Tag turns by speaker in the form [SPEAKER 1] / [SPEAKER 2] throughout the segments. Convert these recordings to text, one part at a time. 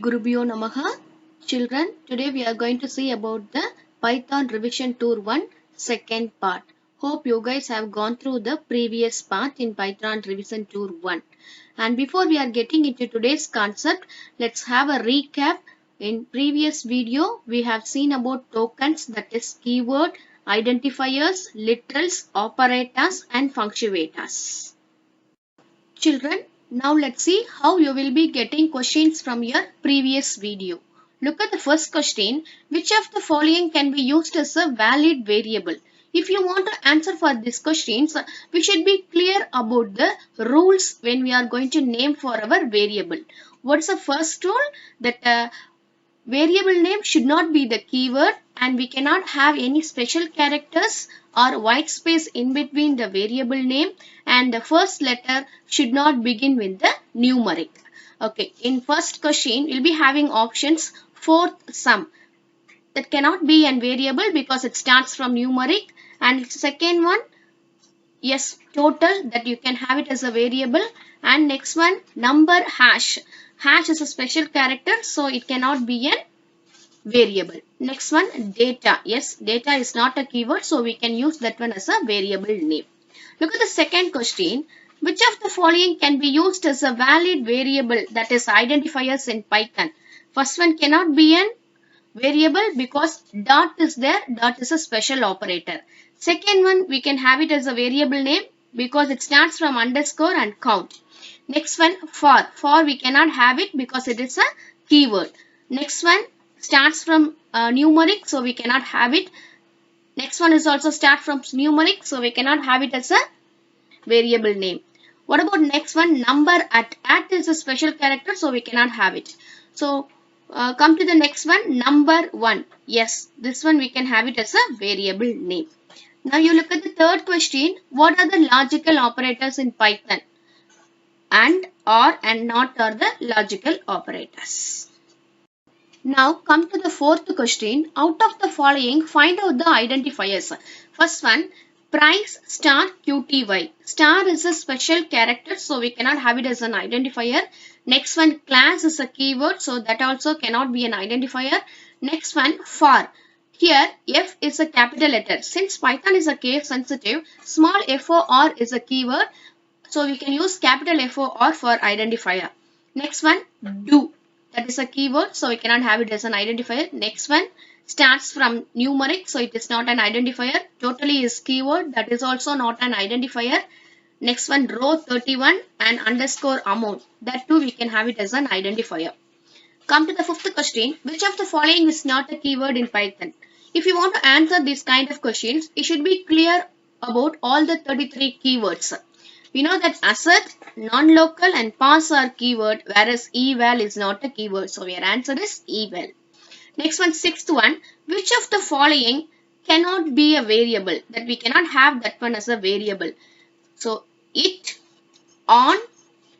[SPEAKER 1] Gurubhyo Namaha. Children, today we are going to see about the Python Revision Tour 1 second part. Hope you guys have gone through the previous part in Python Revision Tour 1. And before we are getting into today's concept, let's have a recap. In previous video, we have seen about tokens, that is keyword, identifiers, literals, operators and punctuators. Children, now let's see how you will be getting questions from your previous video. Look at the first question. Which of the following can be used as a valid variable? If you want to answer for these questions, we should be clear about the rules when we are going to name for our variable. What's the first rule? That variable name should not be the keyword and we cannot have any special characters or white space in between the variable name, and the first letter should not begin with the numeric. Okay, in first question we'll be having options. Fourth sum, that cannot be a variable because it starts from numeric, and second one, yes, total, that you can have it as a variable, and next one, number hash. Hash is a special character, so it cannot be a variable. Next one, data. Yes, data is not a keyword, so we can use that one as a variable name. Look at the second question. Which of the following can be used as a valid variable, that is identifiers in Python? First one cannot be a variable because dot is there. Dot is a special operator. Second one, we can have it as a variable name because it starts from underscore and count. Next one, for. For we cannot have it because it is a keyword. Next one starts from numeric, so we cannot have it. Next one is also start from numeric, so we cannot have it as a variable name. What about next one, number at? At is a special character, so we cannot have it. So come to the next one, number 1. Yes, this one we can have it as a variable name. Now you look at the third question. What are the logical operators in Python? And, or, and not are the logical operators. Now come to the fourth question. Out of the following, find out the identifiers. First one, price star QTY. Star is a special character, so we cannot have it as an identifier. Next one, class is a keyword, so that also cannot be an identifier. Next one, for. Here, F is a capital letter. Since Python is a case sensitive, small FOR is a keyword, so we can use capital FOR for identifier. Next one, do. That is a keyword, so we cannot have it as an identifier. Next one starts from numeric, so it is not an identifier. Totally is keyword, that is also not an identifier. Next one, row 31 and underscore amount. That too we can have it as an identifier. Come to the fifth question. Which of the following is not a keyword in Python? If you want to answer these kind of questions, you should be clear about all the 33 keywords. We know that assert, non-local and pass are keyword, whereas eval is not a keyword. So your answer is eval. Next one, sixth one. Which of the following cannot be a variable? That we cannot have that one as a variable. So it, on,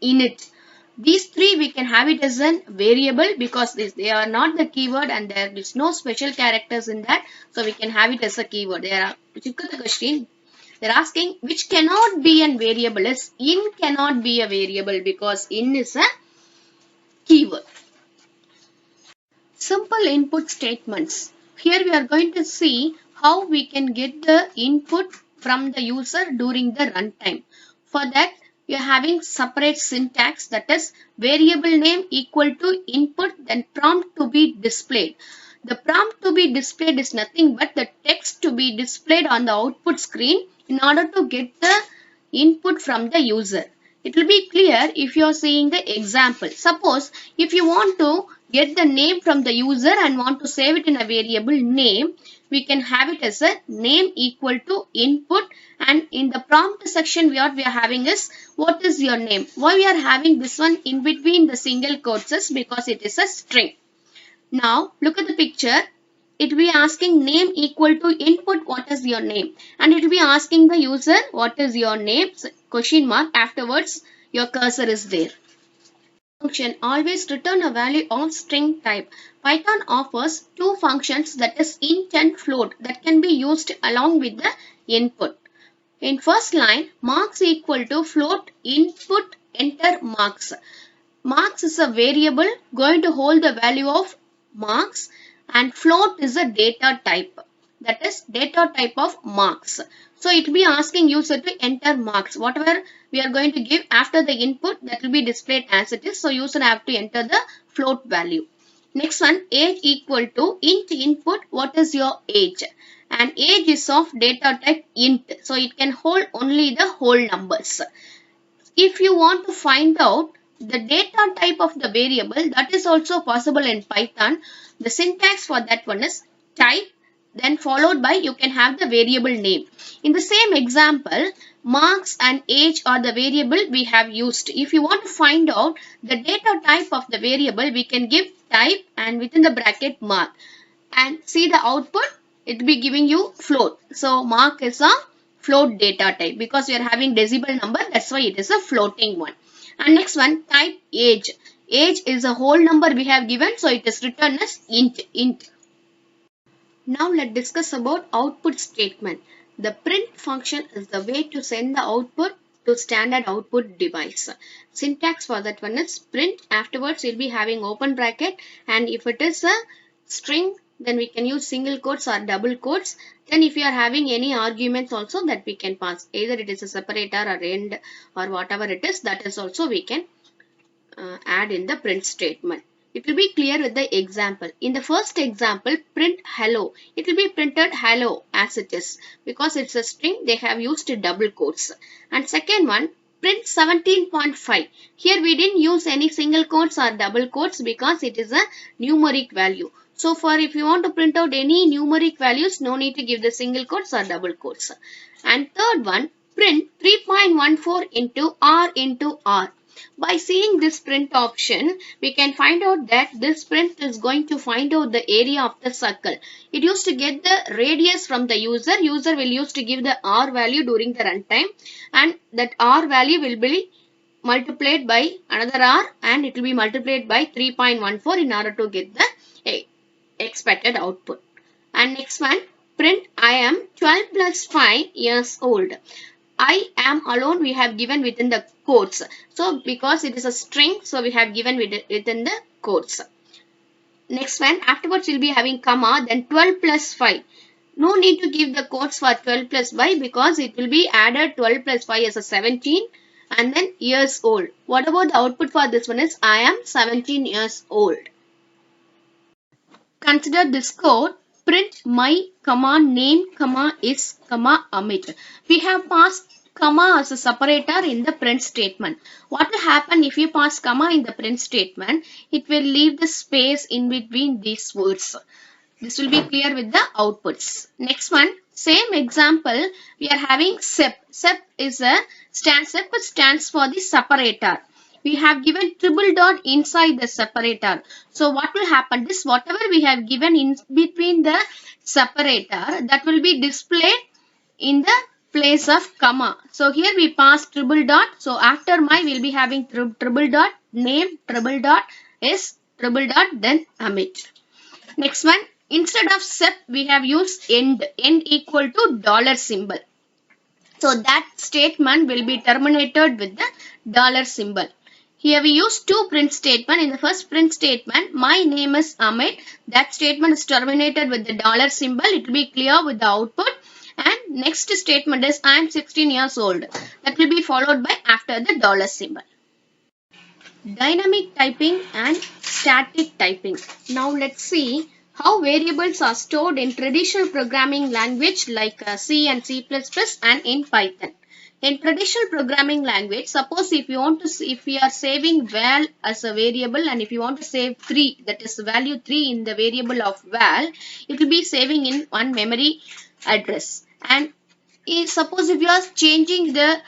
[SPEAKER 1] init. These three we can have it as a variable because they are not the keyword and there is no special characters in that. So we can have it as a keyword. Look at the question. They're asking which cannot be a variable. Is in cannot be a variable because in is a keyword. Simple input statements. Here we are going to see how we can get the input from the user during the runtime. For that, we are having separate syntax, that is variable name equal to input, then prompt to be displayed. The prompt to be displayed is nothing but the text to be displayed on the output screen in order to get the input from the user. It will be clear if you are seeing the example. Suppose if you want to get the name from the user and want to save it in a variable name, we can have it as a name equal to input, and in the prompt section what we are having is what is your name. Why we are having this one in between the single quotes is because it is a string. Now look at the picture. It will be asking name equal to input, what is your name, and it will be asking the user what is your name, question mark, afterwards your cursor is there. Function always return a value of string type. Python offers two functions, that is int and float, that can be used along with the input. In first line, marks equal to float input enter marks. marks is a variable going to hold the value of marks, and float is a data type. That is data type of marks. So it will be asking user to enter marks. Whatever we are going to give after the input, that will be displayed as it is. So user have to enter the float value. Next one, age equal to int input. What is your age? And age is of data type int. So it can hold only the whole numbers. If you want to find out the data type of the variable, that is also possible in Python. The syntax for that one is type, then followed by you can have the variable name. In the same example, marks and age are the variable we have used. If you want to find out the data type of the variable, we can give type and within the bracket mark. And see the output, it will be giving you float. So mark is a float data type because we are having decimal number, that's why it is a floating one. And next one, type age. Age is a whole number we have given, so it is written as int. Now let's discuss about output statement. The print function is the way to send the output to standard output device. Syntax for that one is print. Afterwards we'll be having open bracket, and if it is a string, then we can use single quotes or double quotes. Then if you are having any arguments also, that we can pass. Either it is a separator or end or whatever it is, that is also we can add in the print statement. It will be clear with the example. In the first example, print hello. It will be printed hello as it is. Because it's a string, they have used double quotes. And second one, print 17.5. Here we didn't use any single quotes or double quotes because it is a numeric value. So for if you want to print out any numeric values, no need to give the single quotes or double quotes. And third one, print 3.14 into R into R. By seeing this print option, we can find out that this print is going to find out the area of the circle. It used to get the radius from the user. User will use to give the R value during the runtime, and that R value will be multiplied by another R, and it will be multiplied by 3.14 in order to get the expected output. And next one, print I am 12 plus 5 years old. I am alone we have given within the quotes. So because it is a string, so we have given within the quotes. Next one, afterwards we'll be having comma, then 12 plus 5. No need to give the quotes for 12 plus 5 because it will be added 12 plus 5 as a 17 and then years old. What about the output for this one is I am 17 years old. Consider this code. Print my, comma, name, comma, is, comma, Amit. We have passed comma as a separator in the print statement. What will happen if you pass comma in the print statement? It will leave the space in between these words. This will be clear with the outputs. Next one, same example, we are having sep. Sep is a sep stands for the separator. We have given triple dot inside the separator. So what will happen is whatever we have given in between the separator, that will be displayed in the place of comma. So here we pass triple dot. So after my we'll be having triple dot, name, triple dot, is, triple dot, then Amit. Next one, instead of sep we have used end equal to dollar symbol. So that statement will be terminated with the dollar symbol. Here we use two print statements. In the first print statement, my name is Amit. That statement is terminated with the dollar symbol. It will be clear with the output. And next statement is I am 16 years old. That will be followed by after the dollar symbol. Dynamic typing and static typing. Now let's see how variables are stored in traditional programming language like C and C++ and in Python. In traditional programming language, suppose if you want to, if we are saving val as a variable and if you want to save 3, that is value 3 in the variable of val, it will be saving in one memory address. And suppose if you are changing the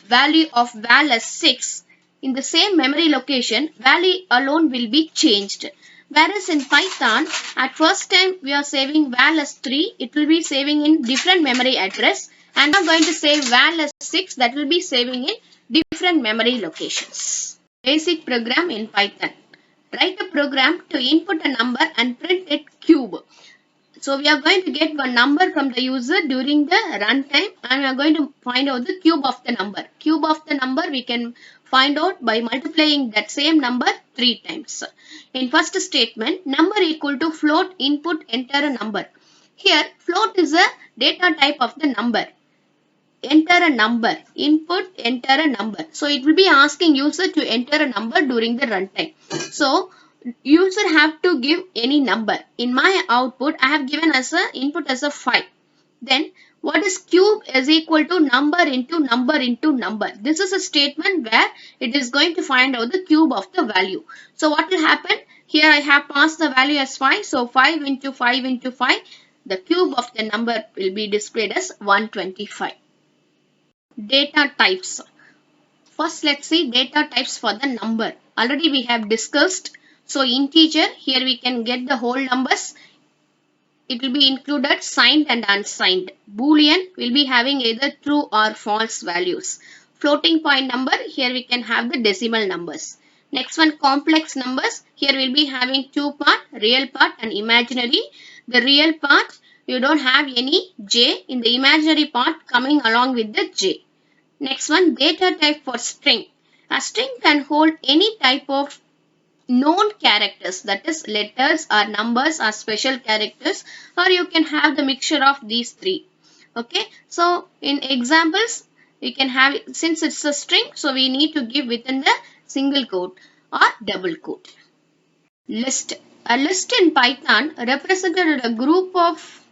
[SPEAKER 1] value of val as 6, in the same memory location, value alone will be changed. Whereas in Python, at first time we are saving val as 3, it will be saving in different memory address. And I'm going to save val as 6, that will be saving in different memory locations. Basic program in Python. Write a program to input a number and print it cube. So we are going to get one number from the user during the runtime and we are going to find out the cube of the number. Cube of the number we can Find out by multiplying that same number 3 times. In first statement, number equal to float, input, enter a number. Here, float is a data type of the number. Enter a number, input, enter a number. So it will be asking user to enter a number during the runtime. So user have to give any number. In my output, I have given as a input as a 5. Then what is cube is equal to number into number into number. This is a statement where it is going to find out the cube of the value. So what will happen? Here I have passed the value as 5. So 5 into 5 into 5. The cube of the number will be displayed as 125. Data types. First, let's see data types for the number. Already we have discussed. So integer, here we can get the whole numbers. It will be included signed and unsigned. Boolean will be having either true or false values. Floating point number, here we can have the decimal numbers. Next one, complex numbers. Here we'll be having two part, real part and imaginary. The real part, you don't have any j. In the imaginary part coming along with the j. Next one, data type for string. A string can hold any type of known characters, that is letters or numbers or special characters, or you can have the mixture of these three. Okay, so in examples we can have, since it's a string, so we need to give within the single quote or double quote. List. A list in Python represented a group of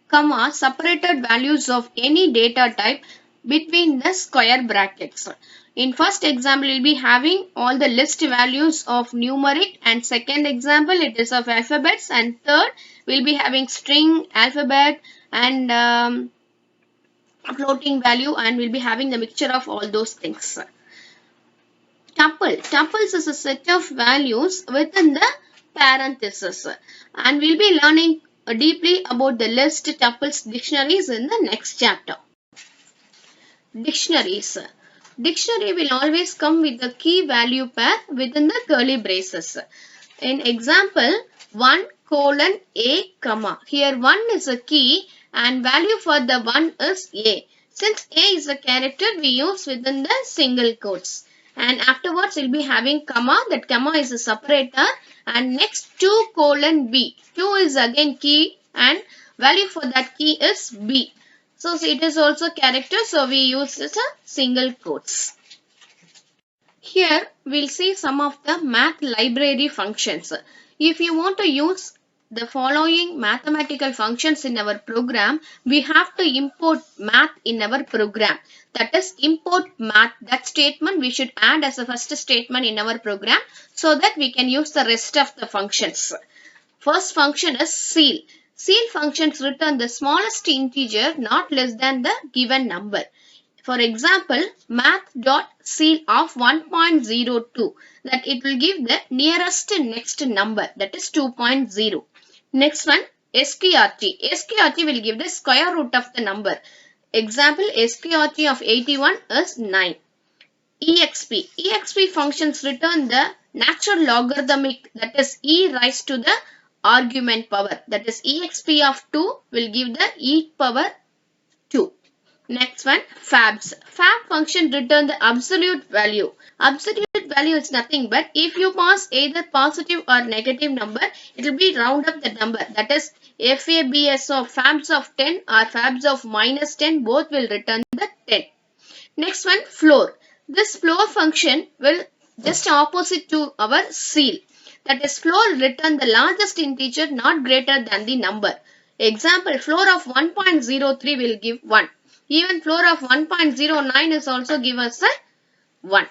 [SPEAKER 1] comma separated values of any data type between the square brackets. In first example, we'll be having all the list values of numeric, and second example it is of alphabets, and third we'll be having string, alphabet and floating value, and we'll be having the mixture of all those things. Tuple. Tuples is a set of values within the parentheses, and we'll be learning deeply about the list, tuples, dictionaries in the next chapter. Dictionaries. Dictionary will always come with the key value pair within the curly braces. In example, 1:A, comma. Here 1 is a key and value for the 1 is A. Since A is a character, we use within the single quotes. And afterwards we'll be having comma. That comma is a separator. And next 2:B. 2 is again key and value for that key is B. So it is also character, so we use this a single quotes. Here we'll see some of the math library functions. If you want to use the following mathematical functions in our program, we have to import math in our program. That is import math. That statement we should add as a first statement in our program so that we can use the rest of the functions. First function is ceil. Ceil functions return the smallest integer not less than the given number. For example, math.ceil of 1.02, that it will give the nearest next number, that is 2.0. Next one, sqrt. Sqrt will give the square root of the number. Example, sqrt of 81 is 9. exp. exp functions return the natural logarithmic, that is e raised to the argument power, that is exp of 2 will give the e power 2. Next one, fabs. Fab function return the absolute value. Absolute value is nothing but if you pass either positive or negative number, it will be round up the number. That is fabs of fabs of 10 or fabs of minus 10, both will return the 10. Next one, floor. This floor function will just opposite to our ceil. That is floor return the largest integer not greater than the number. Example, floor of 1.03 will give 1. Even floor of 1.09 is also give us a 1.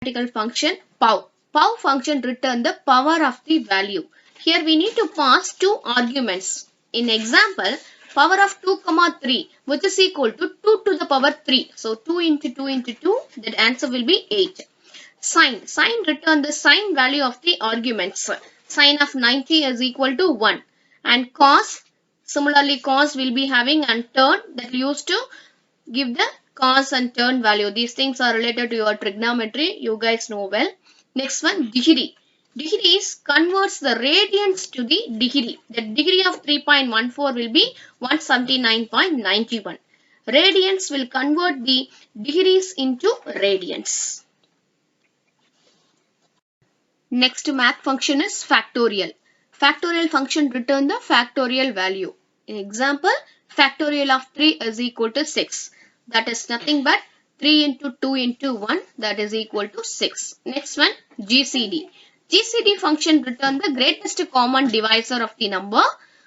[SPEAKER 1] Mathematical function pow. Pow function return the power of the value. Here we need to pass two arguments. In example, power of 2, 3, which is equal to 2 to the power 3. So 2 into 2 into 2, that answer will be 8. Sign. Sign return the sign value of the arguments. Sign of 90 is equal to 1. And cos. Similarly, cos will be having and turn, that used to give the cos and turn value. These things are related to your trigonometry. You guys know well. Next one, degree. Degree converts the radians to the degree. The degree of 3.14 will be 179.91. Radians will convert the degrees into radians. Next math function is factorial. Factorial function return the factorial value. In example, factorial of 3 is equal to 6. That is nothing but 3 into 2 into 1, that is equal to 6. Next one, GCD. GCD function return the greatest common divisor of the number.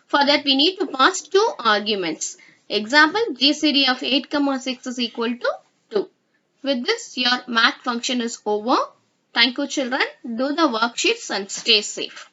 [SPEAKER 1] For that we need to pass two arguments. Example, GCD of 8, 6 is equal to 2. With this, your math function is over. Thank you, children. Do the worksheets and stay safe.